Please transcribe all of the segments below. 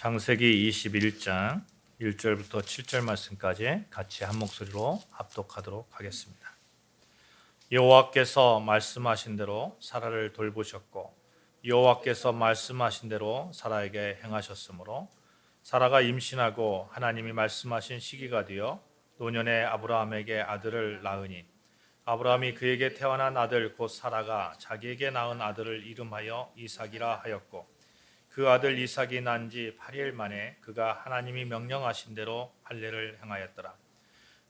창세기 21장 1절부터 7절 말씀까지 같이 한 목소리로 합독하도록 하겠습니다. 여호와께서 말씀하신 대로 사라를 돌보셨고 여호와께서 말씀하신 대로 사라에게 행하셨으므로 사라가 임신하고 하나님이 말씀하신 시기가 되어 노년에 아브라함에게 아들을 낳으니 아브라함이 그에게 태어난 아들 곧 사라가 자기에게 낳은 아들을 이름하여 이삭이라 하였고 그 아들 이삭이 난 지 8일 만에 그가 하나님이 명령하신 대로 할례를 행하였더라.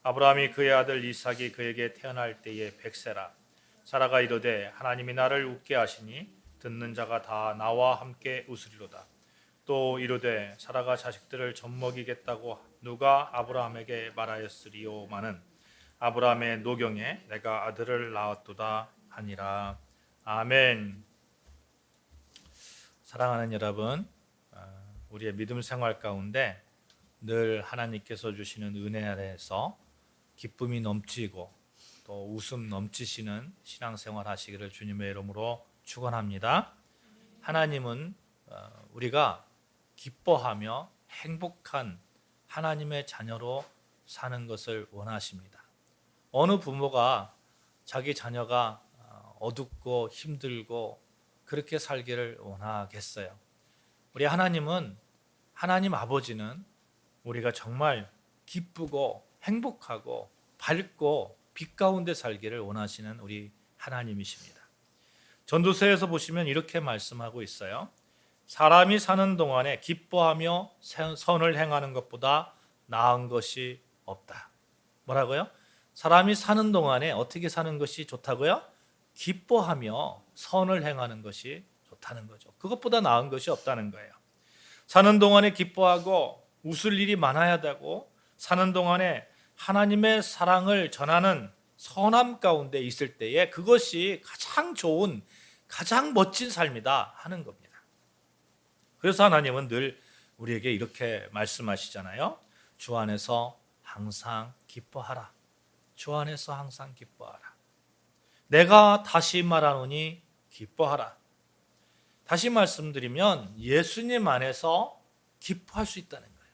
아브라함이 그의 아들 이삭이 그에게 태어날 때에 100세라. 사라가 이르되 하나님이 나를 웃게 하시니 듣는 자가 다 나와 함께 웃으리로다. 또 이르되 사라가 자식들을 젖먹이겠다고 누가 아브라함에게 말하였으리요마는 아브라함의 노경에 내가 아들을 낳았도다 하니라. 아멘. 사랑하는 여러분, 우리의 믿음 생활 가운데 늘 하나님께서 주시는 은혜 아래에서 기쁨이 넘치고 또 웃음 넘치시는 신앙생활 하시기를 주님의 이름으로 축원합니다. 하나님은 우리가 기뻐하며 행복한 하나님의 자녀로 사는 것을 원하십니다. 어느 부모가 자기 자녀가 어둡고 힘들고 그렇게 살기를 원하겠어요. 우리 하나님은, 하나님 아버지는 우리가 정말 기쁘고 행복하고 밝고 빛 가운데 살기를 원하시는 우리 하나님이십니다. 전도서에서 보시면 이렇게 말씀하고 있어요. 사람이 사는 동안에 기뻐하며 선을 행하는 것보다 나은 것이 없다. 뭐라고요? 사람이 사는 동안에 어떻게 사는 것이 좋다고요? 기뻐하며 선을 행하는 것이 좋다는 거죠. 그것보다 나은 것이 없다는 거예요. 사는 동안에 기뻐하고 웃을 일이 많아야 되고 사는 동안에 하나님의 사랑을 전하는 선함 가운데 있을 때에 그것이 가장 좋은, 가장 멋진 삶이다 하는 겁니다. 그래서 하나님은 늘 우리에게 이렇게 말씀하시잖아요. 주 안에서 항상 기뻐하라. 주 안에서 항상 기뻐하라. 내가 다시 말하노니 기뻐하라. 다시 말씀드리면 예수님 안에서 기뻐할 수 있다는 거예요.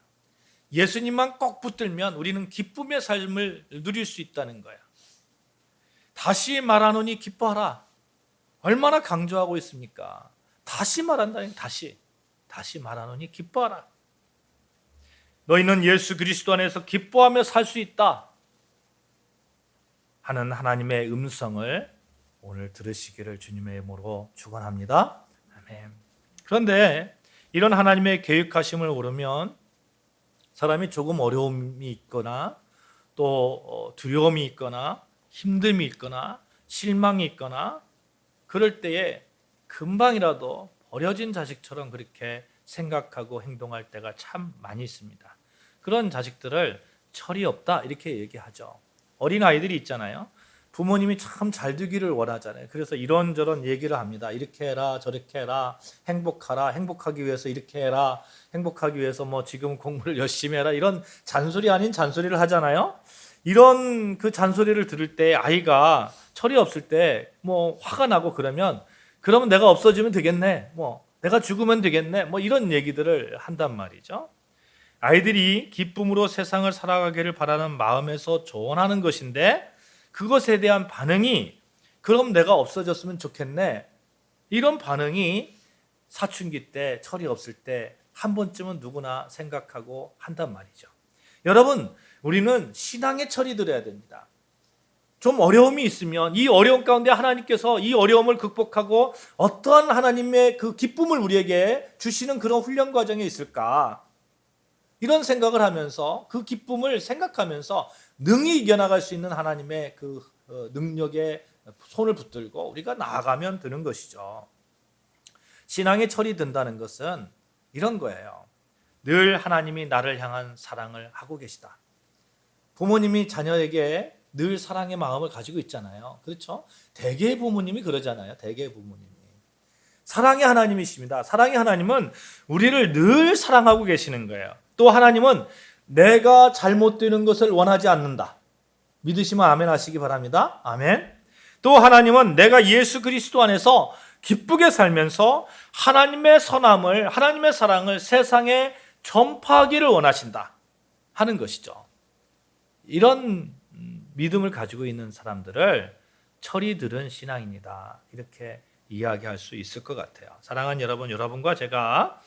예수님만 꼭 붙들면 우리는 기쁨의 삶을 누릴 수 있다는 거예요. 다시 말하노니 기뻐하라. 얼마나 강조하고 있습니까? 다시 말한다니 다시 말하노니 기뻐하라. 너희는 예수 그리스도 안에서 기뻐하며 살 수 있다 하는 하나님의 음성을 오늘 들으시기를 주님의 이름으로 축원합니다. 아멘. 그런데 이런 하나님의 계획하심을 모르면 사람이 조금 어려움이 있거나 또 두려움이 있거나 힘듦이 있거나 실망이 있거나 그럴 때에 금방이라도 버려진 자식처럼 그렇게 생각하고 행동할 때가 참 많이 있습니다. 그런 자식들을 철이 없다 이렇게 얘기하죠. 어린아이들이 있잖아요. 부모님이 참 잘 되기를 원하잖아요. 그래서 이런저런 얘기를 합니다. 이렇게 해라 저렇게 해라 행복하라 행복하기 위해서 이렇게 해라 행복하기 위해서 뭐 지금 공부를 열심히 해라 이런 잔소리 아닌 잔소리를 하잖아요. 이런 그 잔소리를 들을 때 아이가 철이 없을 때 뭐 화가 나고 그러면 내가 없어지면 되겠네 뭐 내가 죽으면 되겠네 뭐 이런 얘기들을 한단 말이죠. 아이들이 기쁨으로 세상을 살아가기를 바라는 마음에서 조언하는 것인데 그것에 대한 반응이 그럼 내가 없어졌으면 좋겠네 이런 반응이 사춘기 때 철이 없을 때 한 번쯤은 누구나 생각하고 한단 말이죠. 여러분 우리는 신앙의 철이 들어야 됩니다. 좀 어려움이 있으면 이 어려움 가운데 하나님께서 이 어려움을 극복하고 어떠한 하나님의 그 기쁨을 우리에게 주시는 그런 훈련 과정이 있을까 이런 생각을 하면서 그 기쁨을 생각하면서 능히 이겨나갈 수 있는 하나님의 그 능력에 손을 붙들고 우리가 나아가면 되는 것이죠. 신앙의 철이 든다는 것은 이런 거예요. 늘 하나님이 나를 향한 사랑을 하고 계시다. 부모님이 자녀에게 늘 사랑의 마음을 가지고 있잖아요. 그렇죠? 대개의 부모님이 그러잖아요. 대개의 부모님이. 사랑의 하나님이십니다. 사랑의 하나님은 우리를 늘 사랑하고 계시는 거예요. 또 하나님은 내가 잘못되는 것을 원하지 않는다. 믿으시면 아멘 하시기 바랍니다. 아멘. 또 하나님은 내가 예수 그리스도 안에서 기쁘게 살면서 하나님의 선함을, 하나님의 사랑을 세상에 전파하기를 원하신다 하는 것이죠. 이런 믿음을 가지고 있는 사람들을 철이 들은 신앙입니다. 이렇게 이야기할 수 있을 것 같아요. 사랑하는 여러분, 여러분과 제가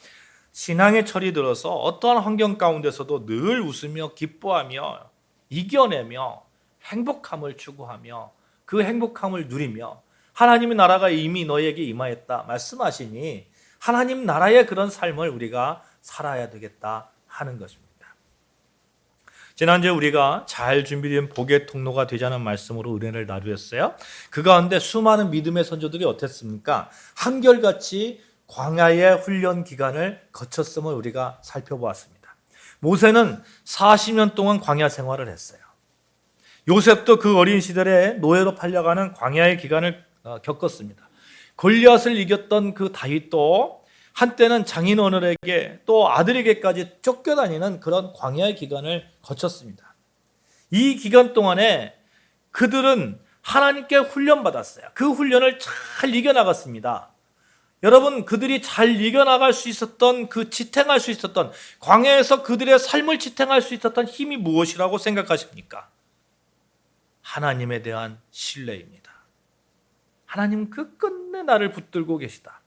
신앙의 철이 들어서 어떠한 환경 가운데서도 늘 웃으며 기뻐하며 이겨내며 행복함을 추구하며 그 행복함을 누리며 하나님의 나라가 이미 너에게 임하였다 말씀하시니 하나님 나라의 그런 삶을 우리가 살아야 되겠다 하는 것입니다. 지난주에 우리가 잘 준비된 복의 통로가 되자는 말씀으로 은혜를 나누었어요. 그 가운데 수많은 믿음의 선조들이 어땠습니까? 한결같이 광야의 훈련 기간을 거쳤음을 우리가 살펴보았습니다. 모세는 40년 동안 광야 생활을 했어요. 요셉도 그 어린 시절에 노예로 팔려가는 광야의 기간을 겪었습니다. 골리앗을 이겼던 그 다윗도 한때는 장인어른에게 또 아들에게까지 쫓겨다니는 그런 광야의 기간을 거쳤습니다. 이 기간 동안에 그들은 하나님께 훈련받았어요. 그 훈련을 잘 이겨나갔습니다. 여러분, 그들이 잘 이겨나갈 수 있었던 그 지탱할 수 있었던 광야에서 그들의 삶을 지탱할 수 있었던 힘이 무엇이라고 생각하십니까? 하나님에 대한 신뢰입니다. 하나님은 끝끝내 나를 붙들고 계시다.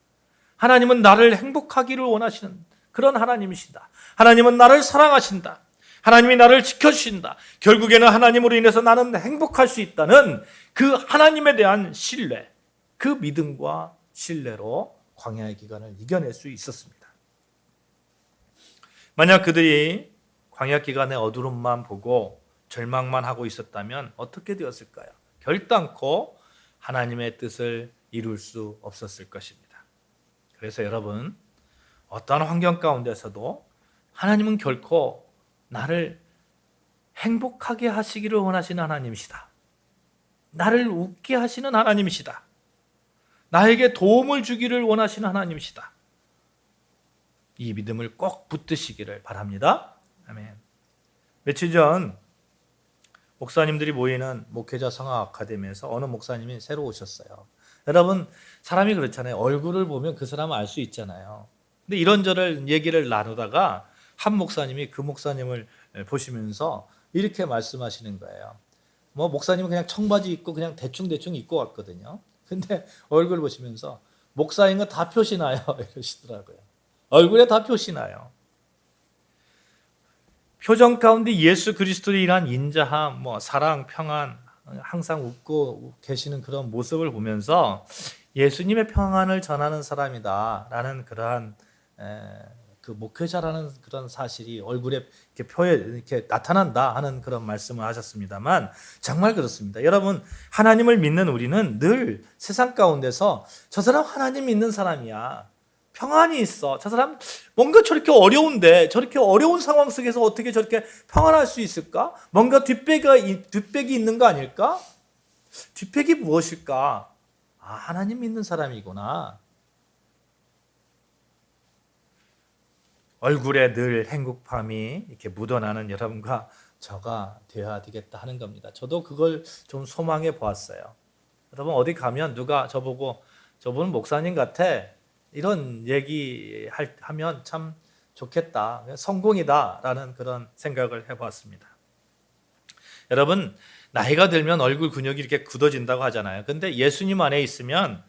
하나님은 나를 행복하기를 원하시는 그런 하나님이시다. 하나님은 나를 사랑하신다. 하나님이 나를 지켜주신다. 결국에는 하나님으로 인해서 나는 행복할 수 있다는 그 하나님에 대한 신뢰, 그 믿음과 신뢰로 광야의 기간을 이겨낼 수 있었습니다. 만약 그들이 광야 기간의 어두움만 보고 절망만 하고 있었다면 어떻게 되었을까요? 결단코 하나님의 뜻을 이룰 수 없었을 것입니다. 그래서 여러분, 어떠한 환경 가운데서도 하나님은 결코 나를 행복하게 하시기를 원하시는 하나님이시다. 나를 웃게 하시는 하나님이시다. 나에게 도움을 주기를 원하시는 하나님이시다. 이 믿음을 꼭 붙드시기를 바랍니다. 아멘. 며칠 전 목사님들이 모이는 목회자 성화 아카데미에서 어느 목사님이 새로 오셨어요. 여러분, 사람이 그렇잖아요. 얼굴을 보면 그 사람을 알 수 있잖아요. 근데 이런저런 얘기를 나누다가 한 목사님이 그 목사님을 보시면서 이렇게 말씀하시는 거예요. 목사님은 그냥 청바지 입고 그냥 대충 입고 왔거든요. 근데 얼굴 보시면서 목사인 거 다 표시나요? 이러시더라고요. 얼굴에 다 표시나요. 표정 가운데 예수 그리스도의 일한 인자함, 사랑, 평안, 항상 웃고 계시는 그런 모습을 보면서 예수님의 평안을 전하는 사람이다라는 그러한 그 목회자라는 그런 사실이 얼굴에 이렇게 나타난다 하는 그런 말씀을 하셨습니다만 정말 그렇습니다. 여러분, 하나님을 믿는 우리는 늘 세상 가운데서 저 사람 하나님 믿는 사람이야. 평안이 있어. 저 사람 뭔가 저렇게 어려운데 저렇게 어려운 상황 속에서 어떻게 저렇게 평안할 수 있을까? 뭔가 뒷백이 있는 거 아닐까? 뒷백이 무엇일까? 하나님 믿는 사람이구나. 얼굴에 늘 행복함이 이렇게 묻어나는 여러분과 저가 되어야 되겠다 하는 겁니다. 저도 그걸 좀 소망해 보았어요. 여러분, 어디 가면 누가 저보고 저분은 목사님 같아 이런 얘기하면 참 좋겠다, 성공이다라는 그런 생각을 해보았습니다. 여러분, 나이가 들면 얼굴 근육이 이렇게 굳어진다고 하잖아요. 근데 예수님 안에 있으면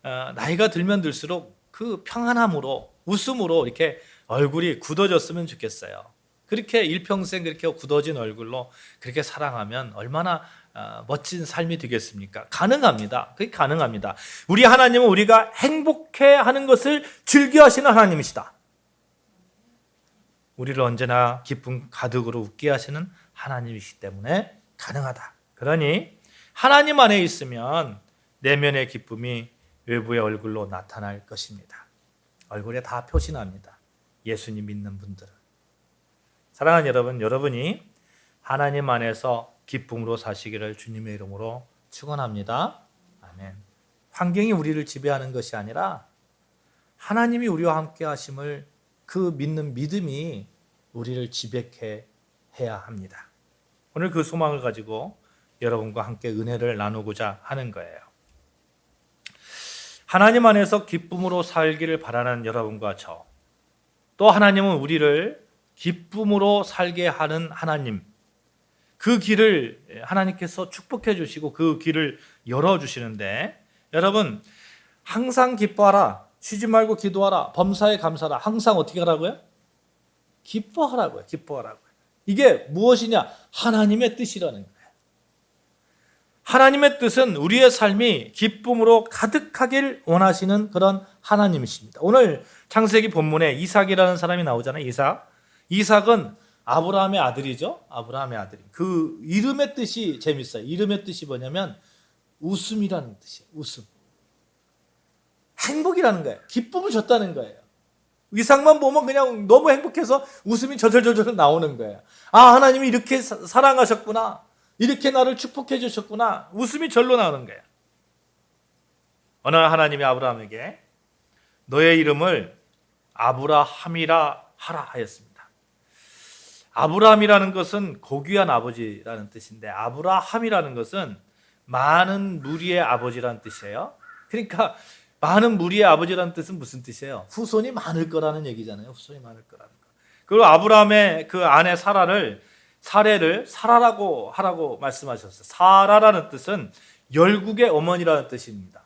나이가 들면 들수록 그 평안함으로 웃음으로 이렇게 얼굴이 굳어졌으면 좋겠어요. 그렇게 일평생 그렇게 굳어진 얼굴로 그렇게 사랑하면 얼마나 멋진 삶이 되겠습니까? 가능합니다. 그게 가능합니다. 우리 하나님은 우리가 행복해하는 것을 즐겨하시는 하나님이시다. 우리를 언제나 기쁨 가득으로 웃게 하시는 하나님이시기 때문에 가능하다. 그러니 하나님 안에 있으면 내면의 기쁨이 외부의 얼굴로 나타날 것입니다. 얼굴에 다 표시납니다. 예수님 믿는 분들은. 사랑하는 여러분, 여러분이 하나님 안에서 기쁨으로 사시기를 주님의 이름으로 축원합니다. 아멘. 환경이 우리를 지배하는 것이 아니라 하나님이 우리와 함께 하심을 그 믿는 믿음이 우리를 지배케 해야 합니다. 오늘 그 소망을 가지고 여러분과 함께 은혜를 나누고자 하는 거예요. 하나님 안에서 기쁨으로 살기를 바라는 여러분과 저, 또 하나님은 우리를 기쁨으로 살게 하는 하나님, 그 길을 하나님께서 축복해 주시고 그 길을 열어주시는데, 여러분 항상 기뻐하라, 쉬지 말고 기도하라, 범사에 감사하라. 항상 어떻게 하라고요? 기뻐하라고요. 기뻐하라고요. 이게 무엇이냐? 하나님의 뜻이라는 거예요. 하나님의 뜻은 우리의 삶이 기쁨으로 가득하길 원하시는 그런 하나님이십니다. 오늘 창세기 본문에 이삭이라는 사람이 나오잖아요. 이삭은 아브라함의 아들이죠. 아브라함의 아들. 그 이름의 뜻이 재밌어요. 이름의 뜻이 뭐냐면 웃음이라는 뜻이에요. 웃음. 행복이라는 거예요. 기쁨을 줬다는 거예요. 이삭만 보면 그냥 너무 행복해서 웃음이 저절저절 나오는 거예요. 아, 하나님이 이렇게 사랑하셨구나. 이렇게 나를 축복해 주셨구나. 웃음이 절로 나오는 거예요. 어느 날 하나님이 아브라함에게 너의 이름을 아브라함이라 하라 하였습니다. 아브라함이라는 것은 고귀한 아버지라는 뜻인데, 아브라함이라는 것은 많은 무리의 아버지라는 뜻이에요. 그러니까 많은 무리의 아버지라는 뜻은 무슨 뜻이에요? 후손이 많을 거라는 얘기잖아요. 후손이 많을 거라는 거. 그리고 아브라함의 그 아내 사라를 사라라고 하라고 말씀하셨어요. 사라라는 뜻은 열국의 어머니라는 뜻입니다.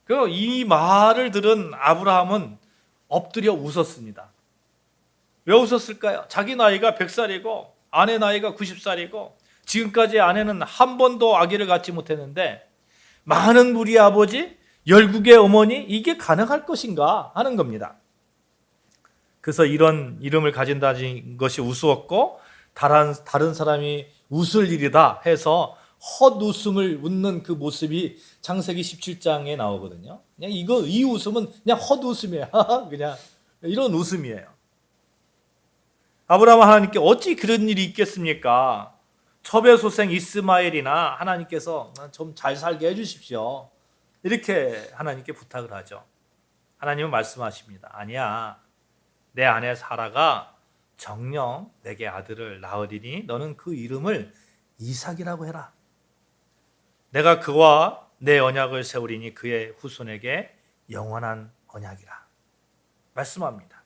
그리고 이 말을 들은 아브라함은 엎드려 웃었습니다. 왜 웃었을까요? 자기 나이가 100살이고 아내 나이가 90살이고 지금까지 아내는 한 번도 아기를 갖지 못했는데 많은 무리의 아버지, 열국의 어머니, 이게 가능할 것인가 하는 겁니다. 그래서 이런 이름을 가진다는 것이 우스웠고 다른 사람이 웃을 일이다 해서 헛웃음을 웃는 그 모습이 창세기 17장에 나오거든요. 그냥 이 웃음은 그냥 헛웃음이에요. 그냥 이런 웃음이에요. 아브라함은 하나님께 어찌 그런 일이 있겠습니까? 첩의 이스마엘이나 하나님께서 좀 잘 살게 해주십시오. 이렇게 하나님께 부탁을 하죠. 하나님은 말씀하십니다. 아니야, 내 아내 사라가 정녕 내게 아들을 낳으리니 너는 그 이름을 이삭이라고 해라. 내가 그와 내 언약을 세우리니 그의 후손에게 영원한 언약이라 말씀합니다.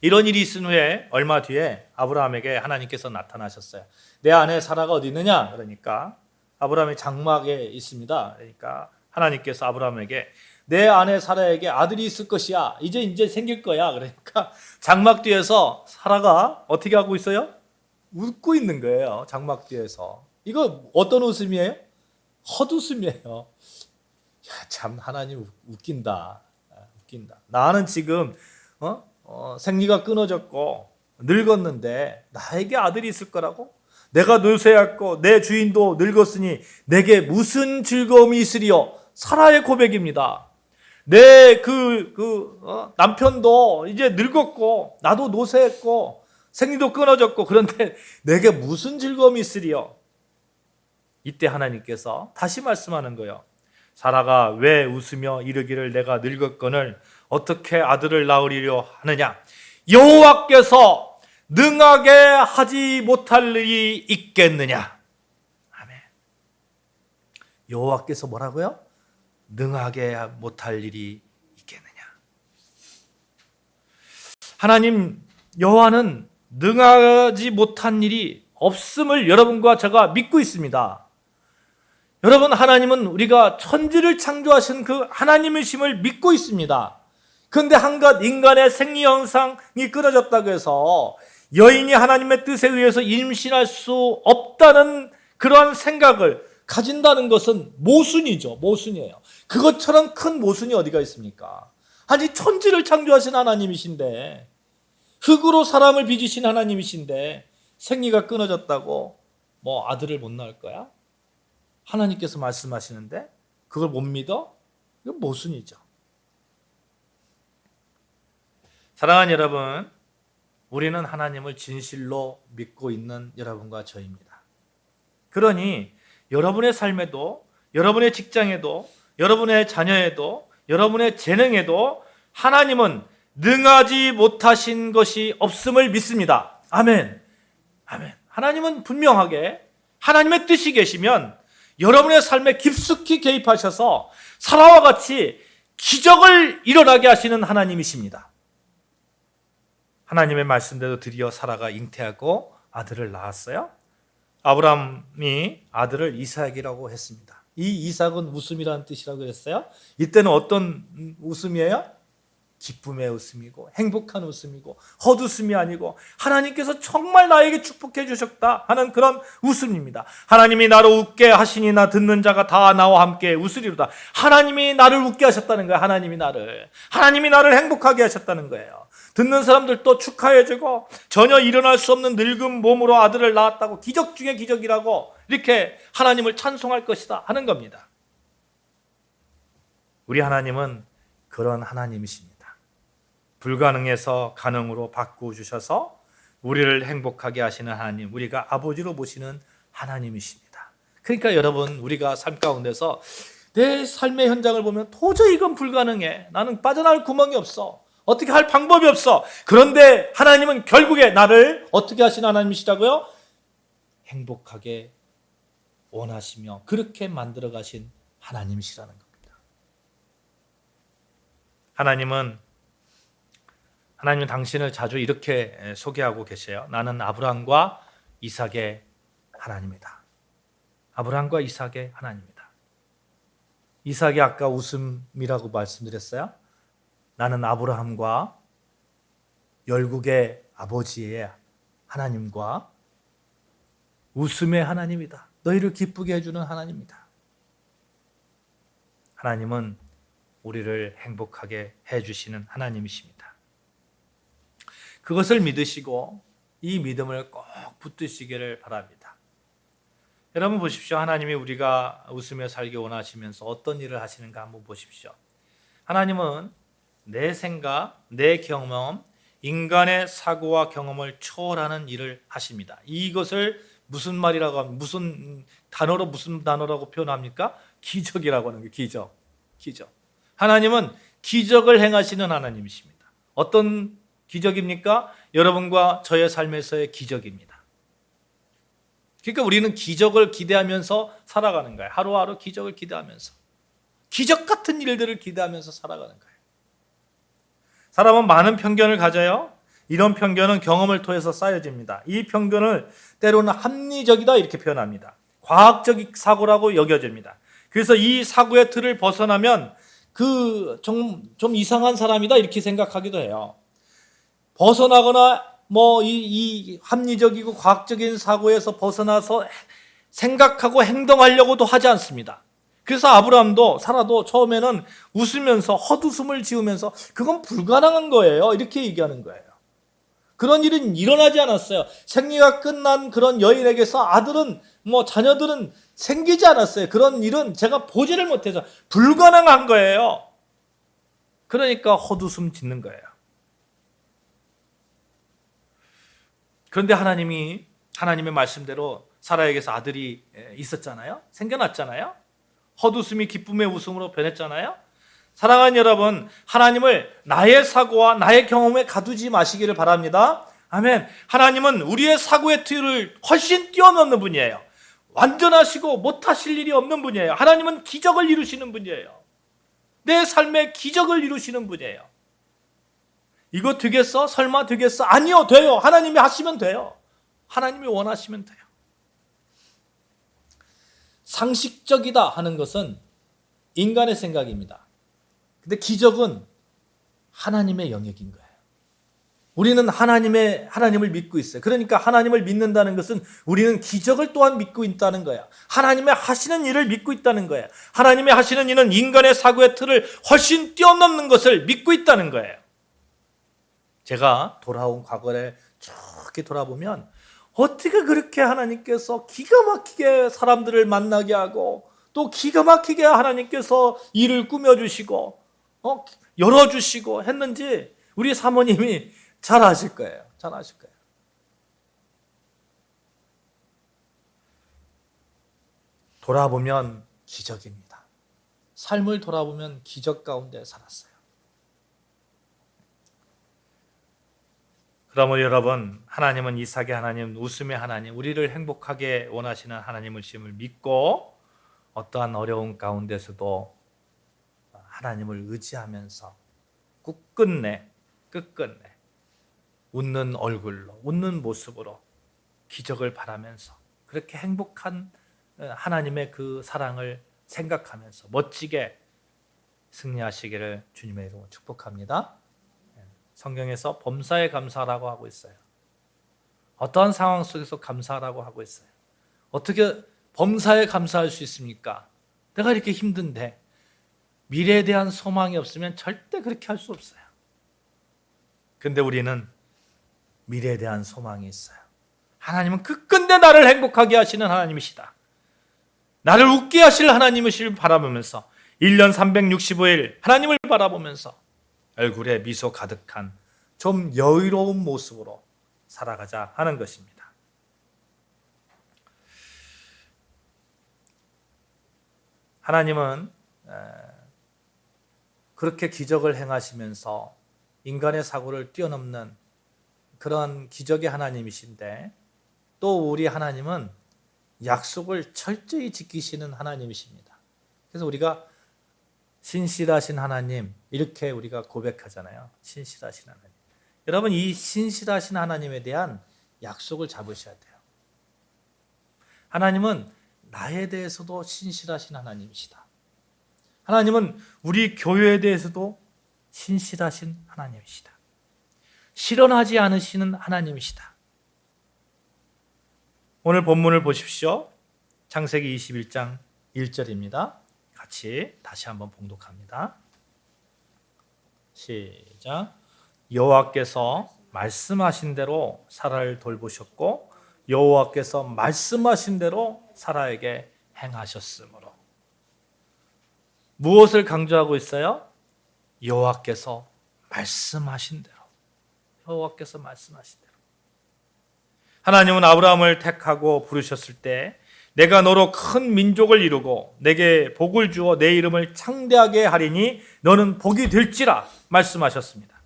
이런 일이 있은 후에 얼마 뒤에 아브라함에게 하나님께서 나타나셨어요. 내 아내 사라가 어디 있느냐? 그러니까 아브라함이 장막에 있습니다. 그러니까 하나님께서 아브라함에게 내 아내 사라에게 아들이 있을 것이야. 이제 생길 거야. 그러니까 장막 뒤에서 사라가 어떻게 하고 있어요? 웃고 있는 거예요. 장막 뒤에서. 이거 어떤 웃음이에요? 헛웃음이에요. 야, 참 하나님 웃긴다. 웃긴다. 나는 지금 생리가 끊어졌고 늙었는데 나에게 아들이 있을 거라고? 내가 노쇠했고 내 주인도 늙었으니 내게 무슨 즐거움이 있으리요? 사라의 고백입니다. 내 남편도 이제 늙었고 나도 노쇠했고 생리도 끊어졌고 그런데 내게 무슨 즐거움이 있으리요? 이때 하나님께서 다시 말씀하는 거예요. 사라가 왜 웃으며 이르기를 내가 늙었거늘 어떻게 아들을 낳으리려 하느냐? 여호와께서 능하게 하지 못할 일이 있겠느냐? 아멘. 여호와께서 뭐라고요? 능하게 못할 일이 있겠느냐? 하나님 여호와는 능하지 못한 일이 없음을 여러분과 제가 믿고 있습니다. 여러분, 하나님은 우리가 천지를 창조하신 그 하나님이심을 믿고 있습니다. 그런데 한갓 인간의 생리 현상이 끊어졌다고 해서 여인이 하나님의 뜻에 의해서 임신할 수 없다는 그러한 생각을 가진다는 것은 모순이죠. 모순이에요. 그것처럼 큰 모순이 어디가 있습니까? 아니, 천지를 창조하신 하나님이신데, 흙으로 사람을 빚으신 하나님이신데 생리가 끊어졌다고 뭐 아들을 못 낳을 거야? 하나님께서 말씀하시는데 그걸 못 믿어? 이건 모순이죠. 사랑하는 여러분, 우리는 하나님을 진실로 믿고 있는 여러분과 저입니다. 그러니 여러분의 삶에도, 여러분의 직장에도, 여러분의 자녀에도, 여러분의 재능에도 하나님은 능하지 못하신 것이 없음을 믿습니다. 아멘. 아멘. 하나님은 분명하게 하나님의 뜻이 계시면 여러분의 삶에 깊숙이 개입하셔서 사라와 같이 기적을 일어나게 하시는 하나님이십니다. 하나님의 말씀대로 드디어 사라가 잉태하고 아들을 낳았어요. 아브라함이 아들을 이삭이라고 했습니다. 이 이삭은 웃음이라는 뜻이라고 했어요. 이때는 어떤 웃음이에요? 기쁨의 웃음이고 행복한 웃음이고 헛웃음이 아니고 하나님께서 정말 나에게 축복해 주셨다 하는 그런 웃음입니다. 하나님이 나를 웃게 하시니 나 듣는 자가 다 나와 함께 웃으리로다. 하나님이 나를 웃게 하셨다는 거예요. 하나님이 나를 행복하게 하셨다는 거예요. 듣는 사람들도 축하해주고 전혀 일어날 수 없는 늙은 몸으로 아들을 낳았다고 기적 중에 기적이라고 이렇게 하나님을 찬송할 것이다 하는 겁니다. 우리 하나님은 그런 하나님이십니다. 불가능해서 가능으로 바꾸어 주셔서 우리를 행복하게 하시는 하나님, 우리가 아버지로 모시는 하나님이십니다. 그러니까 여러분, 우리가 삶 가운데서 내 삶의 현장을 보면 도저히 이건 불가능해. 나는 빠져나올 구멍이 없어. 어떻게 할 방법이 없어. 그런데 하나님은 결국에 나를 어떻게 하시는 하나님이시라고요? 행복하게 원하시며 그렇게 만들어 가신 하나님이시라는 겁니다. 하나님은 당신을 자주 이렇게 소개하고 계세요. 나는 아브라함과 이삭의 하나님이다. 아브라함과 이삭의 하나님이다. 이삭이 아까 웃음이라고 말씀드렸어요. 나는 아브라함과 열국의 아버지의 하나님과 웃음의 하나님이다. 너희를 기쁘게 해주는 하나님이다. 하나님은 우리를 행복하게 해주시는 하나님이십니다. 그것을 믿으시고 이 믿음을 꼭 붙드시기를 바랍니다. 여러분 보십시오. 하나님이 우리가 웃으며 살기 원하시면서 어떤 일을 하시는가 한번 보십시오. 하나님은 내 생각, 내 경험, 인간의 사고와 경험을 초월하는 일을 하십니다. 이것을 무슨 단어라고 표현합니까? 기적이라고 하는 게 기적. 하나님은 기적을 행하시는 하나님이십니다. 어떤 기적입니까? 여러분과 저의 삶에서의 기적입니다. 그러니까 우리는 기적을 기대하면서 살아가는 거예요. 하루하루 기적을 기대하면서. 기적 같은 일들을 기대하면서 살아가는 거예요. 사람은 많은 편견을 가져요. 이런 편견은 경험을 통해서 쌓여집니다. 이 편견을 때로는 합리적이다 이렇게 표현합니다. 과학적 사고라고 여겨집니다. 그래서 이 사고의 틀을 벗어나면 좀 이상한 사람이다 이렇게 생각하기도 해요. 벗어나거나 이 합리적이고 과학적인 사고에서 벗어나서 생각하고 행동하려고도 하지 않습니다. 그래서 아브라함도 사라도 처음에는 웃으면서 헛웃음을 지으면서 그건 불가능한 거예요. 이렇게 얘기하는 거예요. 그런 일은 일어나지 않았어요. 생리가 끝난 그런 여인에게서 자녀들은 생기지 않았어요. 그런 일은 제가 보지를 못해서 불가능한 거예요. 그러니까 헛웃음 짓는 거예요. 그런데 하나님의 말씀대로 사라에게서 아들이 있었잖아요. 생겨났잖아요. 헛웃음이 기쁨의 웃음으로 변했잖아요. 사랑하는 여러분, 하나님을 나의 사고와 나의 경험에 가두지 마시기를 바랍니다. 아멘. 하나님은 우리의 사고의 틀을 훨씬 뛰어넘는 분이에요. 완전하시고 못하실 일이 없는 분이에요. 하나님은 기적을 이루시는 분이에요. 내 삶에 기적을 이루시는 분이에요. 이거 되겠어? 설마 되겠어? 아니요, 돼요. 하나님이 하시면 돼요. 하나님이 원하시면 돼요. 상식적이다 하는 것은 인간의 생각입니다. 근데 기적은 하나님의 영역인 거예요. 우리는 하나님을 믿고 있어요. 그러니까 하나님을 믿는다는 것은 우리는 기적을 또한 믿고 있다는 거예요. 하나님의 하시는 일을 믿고 있다는 거예요. 하나님의 하시는 일은 인간의 사고의 틀을 훨씬 뛰어넘는 것을 믿고 있다는 거예요. 제가 돌아온 과거를 쭉 돌아보면 어떻게 그렇게 하나님께서 기가 막히게 사람들을 만나게 하고 또 기가 막히게 하나님께서 일을 꾸며주시고 열어주시고 했는지 우리 사모님이 잘 아실 거예요. 잘 아실 거예요. 돌아보면 기적입니다. 삶을 돌아보면 기적 가운데 살았어요. 그러므로 여러분, 하나님은 이삭의 하나님, 웃음의 하나님, 우리를 행복하게 원하시는 하나님이심을 믿고 어떠한 어려움 가운데서도 하나님을 의지하면서 끝끝내 웃는 얼굴로, 웃는 모습으로 기적을 바라면서 그렇게 행복한 하나님의 그 사랑을 생각하면서 멋지게 승리하시기를 주님의 이름으로 축복합니다. 성경에서 범사에 감사라고 하고 있어요. 어떠한 상황 속에서 감사라고 하고 있어요. 어떻게 범사에 감사할 수 있습니까? 내가 이렇게 힘든데 미래에 대한 소망이 없으면 절대 그렇게 할 수 없어요. 근데 우리는 미래에 대한 소망이 있어요. 하나님은 끝끝내 나를 행복하게 하시는 하나님이시다. 나를 웃게 하실 하나님이시를 바라보면서 1년 365일 하나님을 바라보면서 얼굴에 미소 가득한 좀 여유로운 모습으로 살아가자 하는 것입니다. 하나님은 그렇게 기적을 행하시면서 인간의 사고를 뛰어넘는 그런 기적의 하나님이신데 또 우리 하나님은 약속을 철저히 지키시는 하나님이십니다. 그래서 우리가 신실하신 하나님 이렇게 우리가 고백하잖아요. 신실하신 하나님. 여러분 이 신실하신 하나님에 대한 약속을 잡으셔야 돼요. 하나님은 나에 대해서도 신실하신 하나님이시다. 하나님은 우리 교회에 대해서도 신실하신 하나님이시다. 실현하지 않으시는 하나님이시다. 오늘 본문을 보십시오. 창세기 21장 1절입니다. 같이 다시 한번 봉독합니다. 시작. 여호와께서 말씀하신 대로 사라를 돌보셨고 여호와께서 말씀하신 대로 사라에게 행하셨으므로. 무엇을 강조하고 있어요? 여호와께서 말씀하신 대로. 여호와께서 말씀하신 대로. 하나님은 아브라함을 택하고 부르셨을 때 내가 너로 큰 민족을 이루고 내게 복을 주어 내 이름을 창대하게 하리니 너는 복이 될지라 말씀하셨습니다.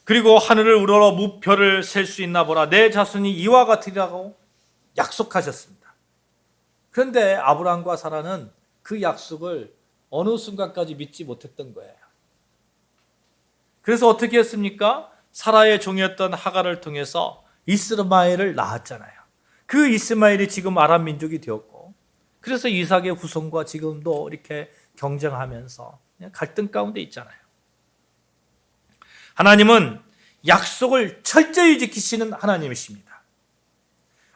그리고 하늘을 우러러 무별을 셀 수 있나 보라. 내 자손이 이와 같으리라고 약속하셨습니다. 그런데 아브라함과 사라는 그 약속을 어느 순간까지 믿지 못했던 거예요. 그래서 어떻게 했습니까? 사라의 종이었던 하갈을 통해서 이스마엘을 낳았잖아요. 그 이스마엘이 지금 아람 민족이 되었고, 그래서 이삭의 후손과 지금도 이렇게 경쟁하면서 갈등 가운데 있잖아요. 하나님은 약속을 철저히 지키시는 하나님이십니다.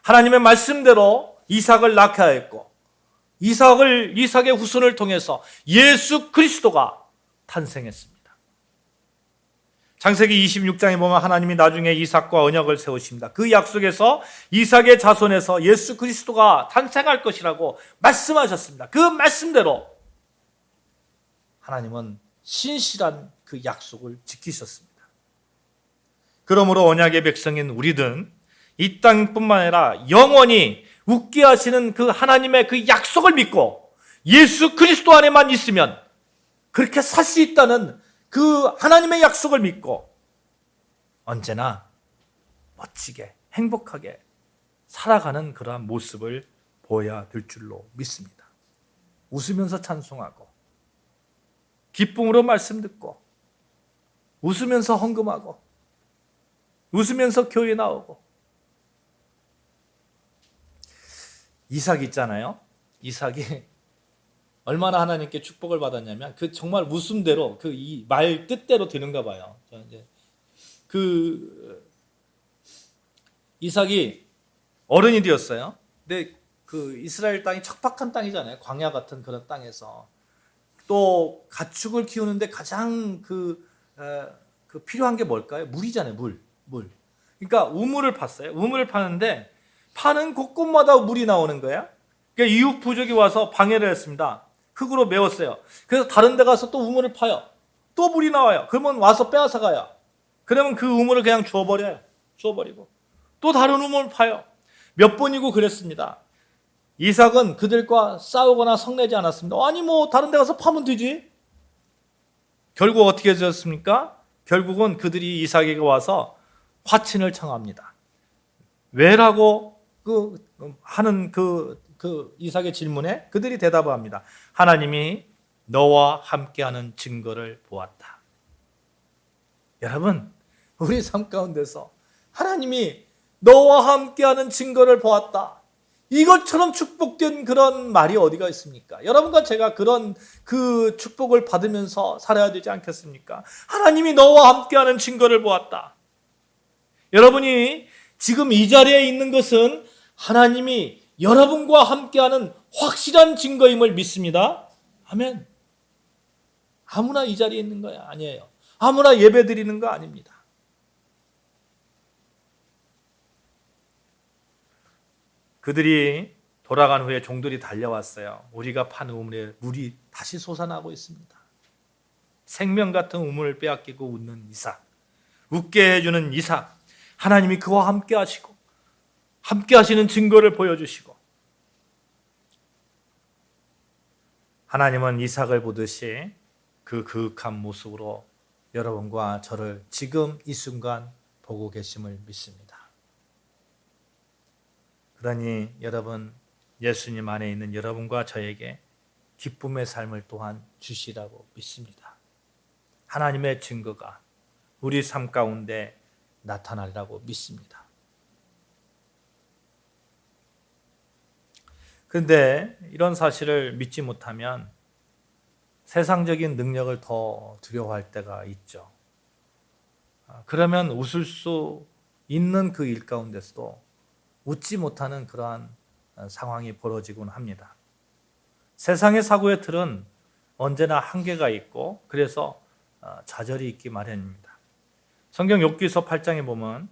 하나님의 말씀대로 이삭을 낳게 하였고, 이삭의 후손을 통해서 예수 그리스도가 탄생했습니다. 창세기 26장에 보면 하나님이 나중에 이삭과 언약을 세우십니다. 그 약속에서 이삭의 자손에서 예수 그리스도가 탄생할 것이라고 말씀하셨습니다. 그 말씀대로 하나님은 신실한 그 약속을 지키셨습니다. 그러므로 언약의 백성인 우리든 이 땅뿐만 아니라 영원히 웃게 하시는 그 하나님의 그 약속을 믿고 예수 그리스도 안에만 있으면 그렇게 살 수 있다는 그 하나님의 약속을 믿고 언제나 멋지게 행복하게 살아가는 그러한 모습을 보여야 될 줄로 믿습니다. 웃으면서 찬송하고 기쁨으로 말씀 듣고 웃으면서 헌금하고 웃으면서 교회 나오고. 이삭이 있잖아요. 이삭이 얼마나 하나님께 축복을 받았냐면 그 정말 웃음대로 그 이 말 뜻대로 되는가 봐요. 이제 그 이삭이 어른이 되었어요. 근데 그 이스라엘 땅이 척박한 땅이잖아요. 광야 같은 그런 땅에서 또 가축을 키우는데 가장 그 필요한 게 뭘까요? 물이잖아요. 물. 그러니까 우물을 팠어요. 우물을 파는데 파는 곳곳마다 물이 나오는 거야. 그러니까 이웃 부족이 와서 방해를 했습니다. 흙으로 메웠어요. 그래서 다른 데 가서 또 우물을 파요. 또 물이 나와요. 그러면 와서 빼앗아 가요. 그러면 그 우물을 그냥 주워버려요. 주워버리고 또 다른 우물을 파요. 몇 번이고 그랬습니다. 이삭은 그들과 싸우거나 성내지 않았습니다. 아니 뭐 다른 데 가서 파면 되지. 결국 어떻게 되었습니까? 결국은 그들이 이삭에게 와서 화친을 청합니다. 왜라고 하는 그 이삭의 질문에 그들이 대답합니다. 하나님이 너와 함께하는 증거를 보았다. 여러분, 우리 삶 가운데서 하나님이 너와 함께하는 증거를 보았다. 이것처럼 축복된 그런 말이 어디가 있습니까? 여러분과 제가 그런 그 축복을 받으면서 살아야 되지 않겠습니까? 하나님이 너와 함께하는 증거를 보았다. 여러분이 지금 이 자리에 있는 것은 하나님이 여러분과 함께하는 확실한 증거임을 믿습니다. 아멘. 아무나 이 자리에 있는 거야 아니에요. 아무나 예배 드리는 거 아닙니다. 그들이 돌아간 후에 종들이 달려왔어요. 우리가 판 우물에 물이 다시 솟아나고 있습니다. 생명 같은 우물을 빼앗기고 웃는 이삭, 웃게 해주는 이삭, 하나님이 그와 함께 하시고 함께 하시는 증거를 보여주시고, 하나님은 이삭을 보듯이 그 그윽한 모습으로 여러분과 저를 지금 이 순간 보고 계심을 믿습니다. 그러니 여러분, 예수님 안에 있는 여러분과 저에게 기쁨의 삶을 또한 주시라고 믿습니다. 하나님의 증거가 우리 삶 가운데 나타나리라고 믿습니다. 그런데 이런 사실을 믿지 못하면 세상적인 능력을 더 두려워할 때가 있죠. 그러면 웃을 수 있는 그 일 가운데서도 웃지 못하는 그러한 상황이 벌어지곤 합니다. 세상의 사고의 틀은 언제나 한계가 있고 그래서 좌절이 있기 마련입니다. 성경 욥기서 8장에 보면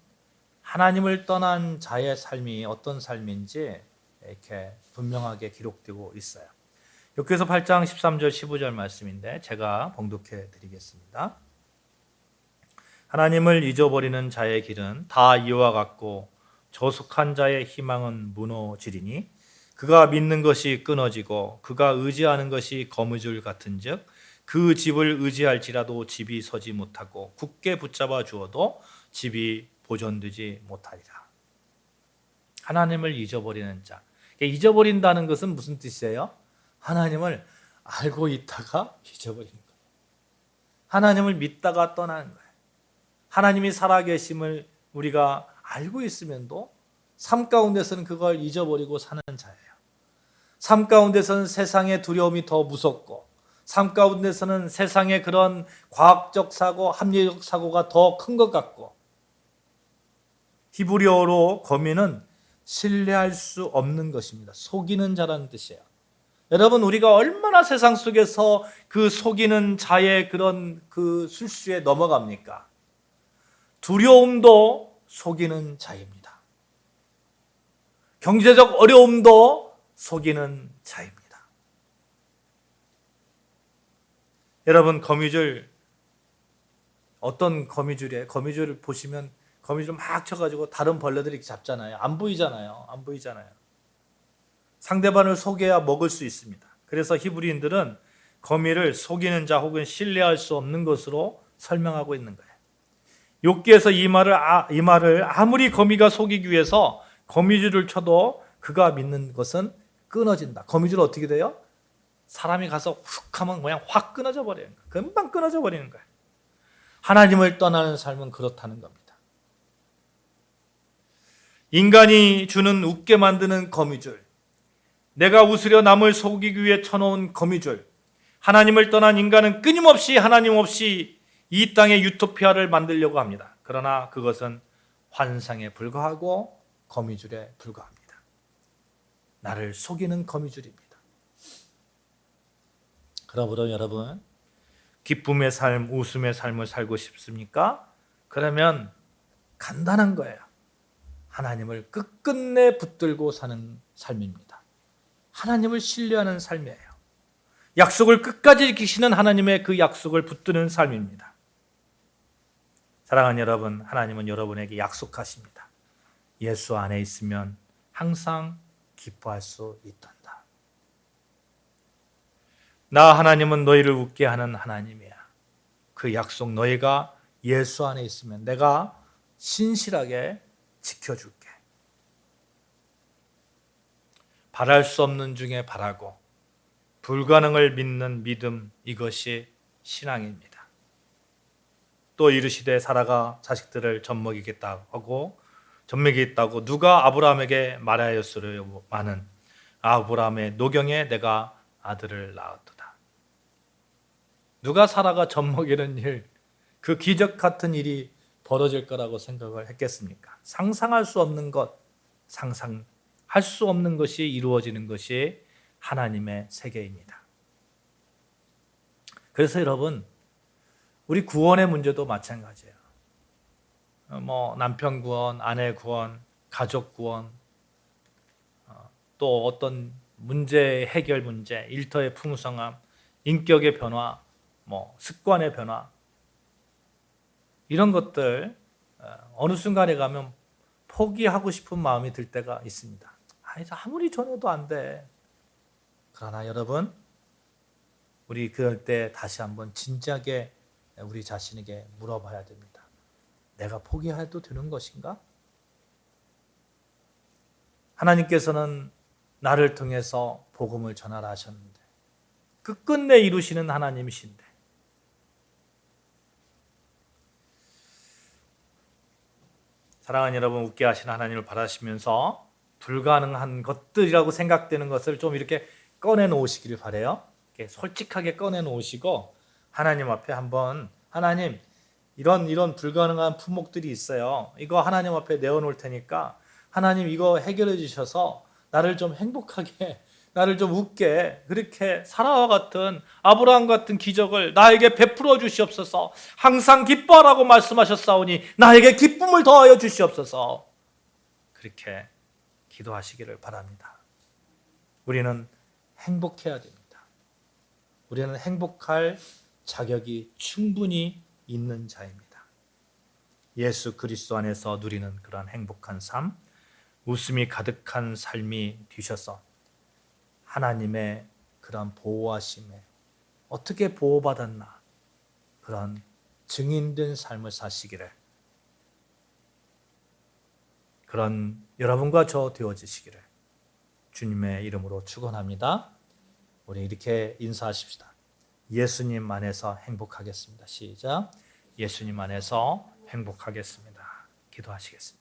하나님을 떠난 자의 삶이 어떤 삶인지 이렇게 분명하게 기록되고 있어요. 욥기서 8장 13절 15절 말씀인데 제가 봉독해 드리겠습니다. 하나님을 잊어버리는 자의 길은 다 이와 같고 저속한 자의 희망은 무너지리니 그가 믿는 것이 끊어지고 그가 의지하는 것이 거미줄 같은즉 그 집을 의지할지라도 집이 서지 못하고 굳게 붙잡아 주어도 집이 보존되지 못하리라. 하나님을 잊어버리는 자. 잊어버린다는 것은 무슨 뜻이에요? 하나님을 알고 있다가 잊어버리는 거예요. 하나님을 믿다가 떠나는 거예요. 하나님이 살아계심을 우리가 알고 있으면도 삶 가운데서는 그걸 잊어버리고 사는 자예요. 삶 가운데서는 세상의 두려움이 더 무섭고, 삶 가운데서는 세상의 그런 과학적 사고, 합리적 사고가 더 큰 것 같고, 히브리어로 거미는 신뢰할 수 없는 것입니다. 속이는 자라는 뜻이에요. 여러분, 우리가 얼마나 세상 속에서 그 속이는 자의 그런 그 술수에 넘어갑니까? 두려움도 속이는 자입니다. 경제적 어려움도 속이는 자입니다. 여러분, 거미줄, 어떤 거미줄에, 거미줄을 보시면 거미줄 막 쳐가지고 다른 벌레들이 잡잖아요. 안 보이잖아요. 상대방을 속여야 먹을 수 있습니다. 그래서 히브리인들은 거미를 속이는 자 혹은 신뢰할 수 없는 것으로 설명하고 있는 거예요. 욥기에서 이 말을 아무리 거미가 속이기 위해서 거미줄을 쳐도 그가 믿는 것은 끊어진다. 거미줄 어떻게 돼요? 사람이 가서 훅 하면 그냥 확 끊어져 버리는 거예요. 금방 끊어져 버리는 거예요. 하나님을 떠나는 삶은 그렇다는 겁니다. 인간이 주는 웃게 만드는 거미줄, 내가 웃으려 남을 속이기 위해 쳐놓은 거미줄, 하나님을 떠난 인간은 끊임없이 하나님 없이 이 땅의 유토피아를 만들려고 합니다. 그러나 그것은 환상에 불과하고 거미줄에 불과합니다. 나를 속이는 거미줄입니다. 그러므로 여러분, 기쁨의 삶, 웃음의 삶을 살고 싶습니까? 그러면 간단한 거예요. 하나님을 끝끝내 붙들고 사는 삶입니다. 하나님을 신뢰하는 삶이에요. 약속을 끝까지 지키시는 하나님의 그 약속을 붙드는 삶입니다. 사랑하는 여러분, 하나님은 여러분에게 약속하십니다. 예수 안에 있으면 항상 기뻐할 수 있단다. 나 하나님은 너희를 웃게 하는 하나님이야. 그 약속, 너희가 예수 안에 있으면 내가 신실하게 지켜줄게. 바랄 수 없는 중에 바라고 불가능을 믿는 믿음, 이것이 신앙입니다. 또 이르시되 사라가 자식들을 젖먹이겠다고 하고 젖먹이겠다고 누가 아브라함에게 말하였으려마는 아브라함의 노경에 내가 아들을 낳았도다. 누가 사라가 젖먹이는 일, 그 기적 같은 일이 벌어질 거라고 생각을 했겠습니까? 상상할 수 없는 것, 상상할 수 없는 것이 이루어지는 것이 하나님의 세계입니다. 그래서 여러분, 우리 구원의 문제도 마찬가지예요. 남편 구원, 아내 구원, 가족 구원, 또 어떤 문제 해결 문제, 일터의 풍성함, 인격의 변화, 습관의 변화, 이런 것들 어느 순간에 가면 포기하고 싶은 마음이 들 때가 있습니다. 아무리 전혀도 안 돼. 그러나 여러분, 우리 그럴 때 다시 한번 진지하게 우리 자신에게 물어봐야 됩니다. 내가 포기해도 되는 것인가? 하나님께서는 나를 통해서 복음을 전하라 하셨는데 끝끝내 이루시는 하나님이신데 사랑하는 여러분, 웃게 하시는 하나님을 바라시면서 불가능한 것들이라고 생각되는 것을 좀 이렇게 꺼내놓으시기를 바라요. 이렇게 솔직하게 꺼내놓으시고 하나님 앞에 한번 하나님 이런 불가능한 품목들이 있어요. 이거 하나님 앞에 내어놓을 테니까 하나님 이거 해결해 주셔서 나를 좀 행복하게 나를 좀 웃게 그렇게 사라와 같은 아브라함 같은 기적을 나에게 베풀어 주시옵소서. 항상 기뻐하라고 말씀하셨사오니 나에게 기쁨을 더하여 주시옵소서. 그렇게 기도하시기를 바랍니다. 우리는 행복해야 됩니다. 우리는 행복할 자격이 충분히 있는 자입니다. 예수 그리스도 안에서 누리는 그런 행복한 삶, 웃음이 가득한 삶이 되셔서 하나님의 그런 보호하심에 어떻게 보호받았나 그런 증인된 삶을 사시기를, 그런 여러분과 저 되어지시기를 주님의 이름으로 축원합니다. 우리 이렇게 인사하십시다. 예수님 안에서 행복하겠습니다. 시작. 예수님 안에서 행복하겠습니다. 기도하시겠습니다.